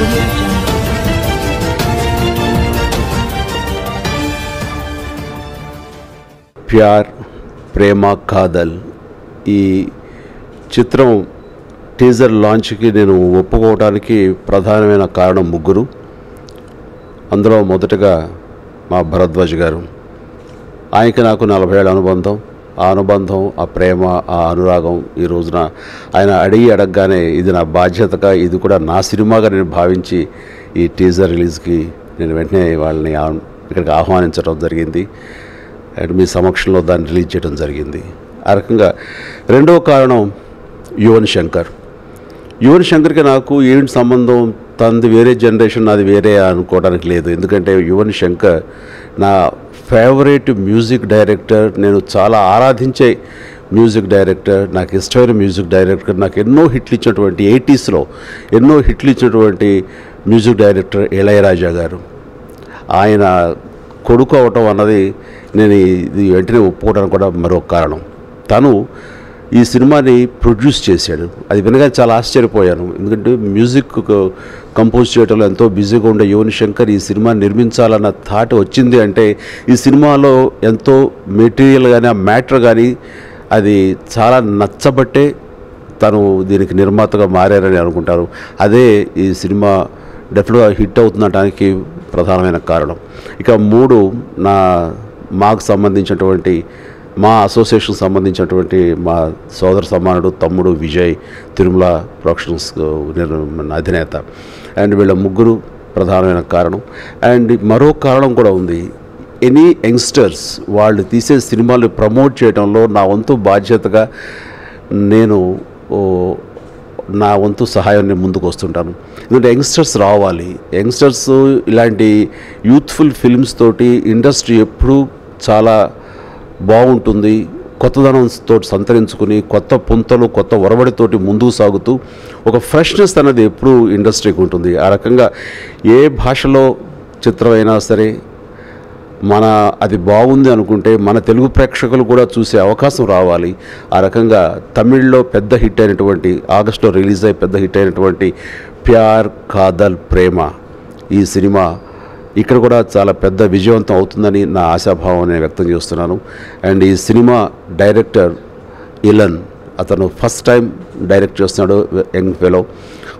audio jungle. ప్యార్ ప్రేమ కాదల్ ఈ చిత్రం teaser లాంచ్కి నేను ఒప్పుకోవడానికి ప్రధానమైన కారణం ముగ్గురు. అందులో మొదటగా మా భరద్వాజ్ గారు. ఆయనకి నాకు 40 ఏళ్ళ అనుబంధం. ఆ అనుబంధం, ఆ ప్రేమ, ఆ అనురాగం ఈ రోజున ఆయన అడగగానే ఇది నా బాధ్యతగా, ఇది కూడా నా సినిమాగా నేను భావించి ఈ టీజర్ రిలీజ్కి నేను వెంటనే వాళ్ళని ఇక్కడికి ఆహ్వానించడం జరిగింది. అండ్ మీ సమక్షంలో దాన్ని రిలీజ్ చేయడం జరిగింది. ఆ రకంగా రెండవ కారణం యువన్ శంకర్. యువన్ శంకర్కి నాకు ఏంటి సంబంధం, తనది వేరే జనరేషన్, నాది వేరే అనుకోవడానికి లేదు. ఎందుకంటే యువన్ శంకర్ నా ఫేవరెట్ మ్యూజిక్ డైరెక్టర్, నేను చాలా ఆరాధించే మ్యూజిక్ డైరెక్టర్, నాకు ఇష్టమైన మ్యూజిక్ డైరెక్టర్, నాకు ఎన్నో హిట్లు ఇచ్చినటువంటి 80sలో ఎన్నో హిట్లు ఇచ్చినటువంటి మ్యూజిక్ డైరెక్టర్ ఇళయరాజా గారు. ఆయన కొడుకు అవటం అన్నది నేను ఇది వెంటనే ఒప్పుకోవడానికి కూడా మరొక కారణం. తను ఈ సినిమాని ప్రొడ్యూస్ చేశాడు. అది వినగానే చాలా ఆశ్చర్యపోయాను. ఎందుకంటే మ్యూజిక్ కంపోజ్ చేయడంలో ఎంతో బిజీగా ఉండే యువన్ శంకర్ ఈ సినిమాని నిర్మించాలన్న థాట్ వచ్చింది అంటే ఈ సినిమాలో ఎంతో మెటీరియల్ కానీ ఆ మ్యాటర్ కానీ అది చాలా నచ్చబట్టే తను దీనికి నిర్మాతగా మారారని అనుకుంటారు. అదే ఈ సినిమా డెఫినెట్గా హిట్ అవుతుందనడానికి ప్రధానమైన కారణం. ఇక 3 మాకు సంబంధించినటువంటి మా అసోసియేషన్ సంబంధించినటువంటి మా సోదర సమానుడు తమ్ముడు విజయ్, తిరుమల ప్రొడక్షన్స్ అధినేత. అండ్ వీళ్ళ ముగ్గురు ప్రధానమైన కారణం. అండ్ మరో కారణం కూడా ఉంది. ఎనీ యంగ్స్టర్స్ వాళ్ళు తీసే సినిమాలు ప్రమోట్ చేయడంలో నా వంతు బాధ్యతగా నేను నా వంతు సహాయాన్ని ముందుకు వస్తుంటాను. ఎందుకంటే యంగ్స్టర్స్ రావాలి. యంగ్స్టర్స్ ఇలాంటి యూత్ఫుల్ ఫిల్మ్స్ తోటి ఇండస్ట్రీ ఎప్పుడూ చాలా బాగుంటుంది. కొత్తదనంతో సంతరించుకుని కొత్త పుంతలు, కొత్త ఒరవడితోటి ముందుకు సాగుతూ ఒక ఫ్రెష్నెస్ అనేది ఎప్పుడూ ఇండస్ట్రీకి ఉంటుంది. ఆ రకంగా ఏ భాషలో చిత్రమైనా సరే అది బాగుంది అనుకుంటే మన తెలుగు ప్రేక్షకులు కూడా చూసే అవకాశం రావాలి. ఆ రకంగా తమిళ్లో పెద్ద హిట్ అయినటువంటి, ఆగస్టులో రిలీజ్ అయ్యి పెద్ద హిట్ అయినటువంటి ప్యార్ కాదల్ ప్రేమ ఈ సినిమా ఇక్కడ కూడా చాలా పెద్ద విజయవంతం అవుతుందని నా ఆశాభావం నేను వ్యక్తం చేస్తున్నాను. అండ్ ఈ సినిమా డైరెక్టర్ ఇలన్, అతను ఫస్ట్ టైం డైరెక్ట్ చేస్తున్నాడు, యంగ్ ఫెలో.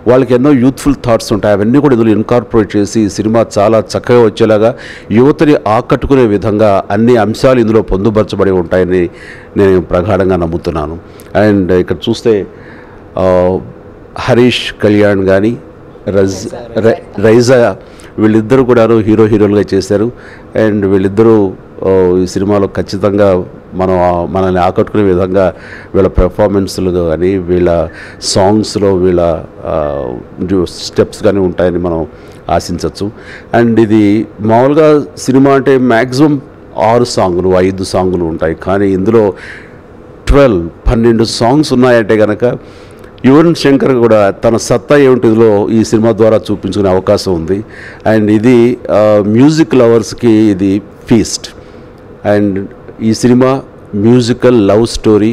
వాళ్ళకి ఎన్నో యూత్ఫుల్ థాట్స్ ఉంటాయి. అవన్నీ కూడా ఇందులో ఇన్కార్పొరేట్ చేసి ఈ సినిమా చాలా చక్కగా వచ్చేలాగా, యువతని ఆకట్టుకునే విధంగా అన్ని అంశాలు ఇందులో పొందుపరచబడి ఉంటాయని నేను ప్రగాఢంగా నమ్ముతున్నాను. అండ్ ఇక్కడ చూస్తే హరీష్ కళ్యాణ్ కానీ రైజా వీళ్ళిద్దరూ కూడా హీరోలుగా చేశారు. అండ్ వీళ్ళిద్దరూ ఈ సినిమాలో ఖచ్చితంగా మనల్ని ఆకట్టుకునే విధంగా వీళ్ళ పెర్ఫార్మెన్స్లు కానీ వీళ్ళ సాంగ్స్లో వీళ్ళ స్టెప్స్ కానీ ఉంటాయని మనం ఆశించవచ్చు. అండ్ ఇది మామూలుగా సినిమా అంటే మ్యాక్సిమం 6 సాంగులు 5 సాంగులు ఉంటాయి. కానీ ఇందులో 12 సాంగ్స్ ఉన్నాయంటే కనుక యువన్ శంకర్ కూడా తన సత్తా ఏమిటి ఇందులో ఈ సినిమా ద్వారా చూపించుకునే అవకాశం ఉంది. అండ్ ఇది మ్యూజిక్ లవర్స్కి ఇది ఫీస్ట్. అండ్ ఈ సినిమా మ్యూజికల్ లవ్ స్టోరీ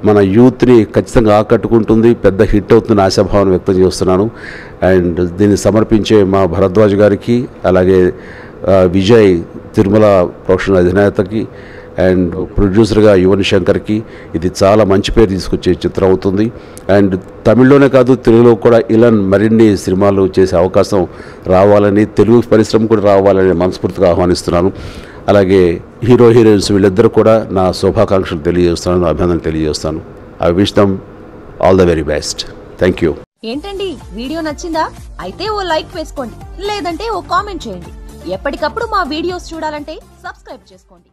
మన యూత్ని ఖచ్చితంగా ఆకట్టుకుంటుంది, పెద్ద హిట్ అవుతుందని ఆశాభావం వ్యక్తం చేస్తున్నాను. అండ్ దీన్ని సమర్పించే మా భరద్వాజ్ గారికి, అలాగే విజయ్ తిరుమల ప్రొడక్షన్ అధినేతకి అండ్ ప్రొడ్యూసర్గా యువన్ శంకర్కి ఇది చాలా మంచి పేరు తీసుకొచ్చే చిత్రం అవుతుంది. అండ్ తమిళ్లోనే కాదు తెలుగులో కూడా ఇలాన్ మరిన్ని సినిమాలు చేసే అవకాశం రావాలని, తెలుగు పరిశ్రమ కూడా రావాలని మనస్ఫూర్తిగా ఆహ్వానిస్తున్నాను. అలాగే హీరోయిన్స్ వీళ్ళిద్దరూ కూడా నా శుభాకాంక్షలు తెలియజేస్తున్నాను, అభినందనలు తెలియజేస్తాను. I wish them all the very best. Thank you. ఏంటండి వీడియో నచ్చిందా? అయితే ఓ లైక్ వేసుకోండి, లేదంటే ఓ కామెంట్ చేయండి. ఎప్పటికప్పుడు మా వీడియోస్ చూడాలంటే సబ్స్క్రైబ్ చేసుకోండి.